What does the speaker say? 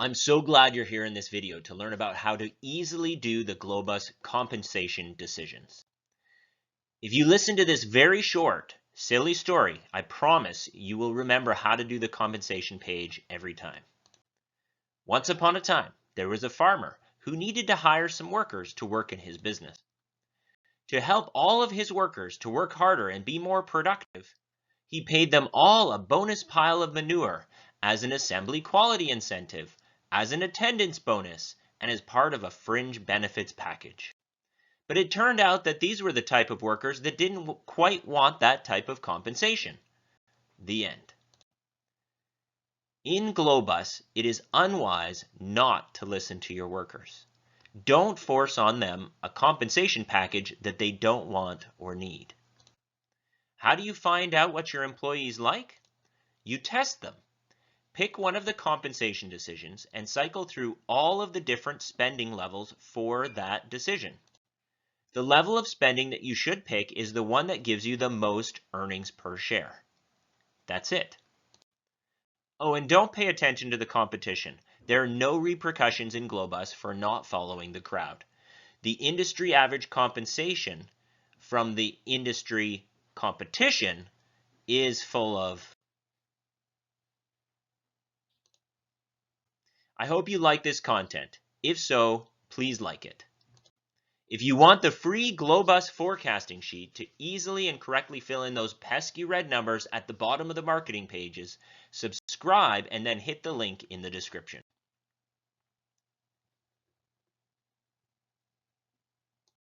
I'm so glad you're here in this video to learn about how to easily do the Glo-Bus compensation decisions. If you listen to this very short, silly story, I promise you will remember how to do the compensation page every time. Once upon a time, there was a farmer who needed to hire some workers to work in his business. To help all of his workers to work harder and be more productive, he paid them all a bonus pile of manure as an assembly quality incentive, as an attendance bonus, and as part of a fringe benefits package. But it turned out that these were the type of workers that didn't quite want that type of compensation. The end. In Glo-Bus, it is unwise not to listen to your workers. Don't force on them a compensation package that they don't want or need. How do you find out what your employees like? You test them. Pick one of the compensation decisions and cycle through all of the different spending levels for that decision. The level of spending that you should pick is the one that gives you the most earnings per share. That's it. Oh, and don't pay attention to the competition. There are no repercussions in Glo-Bus for not following the crowd. The industry average compensation from the industry competition is full of. I hope you like this content. If so, please like it. If you want the free Glo-Bus forecasting sheet to easily and correctly fill in those pesky red numbers at the bottom of the marketing pages, subscribe and then hit the link in the description.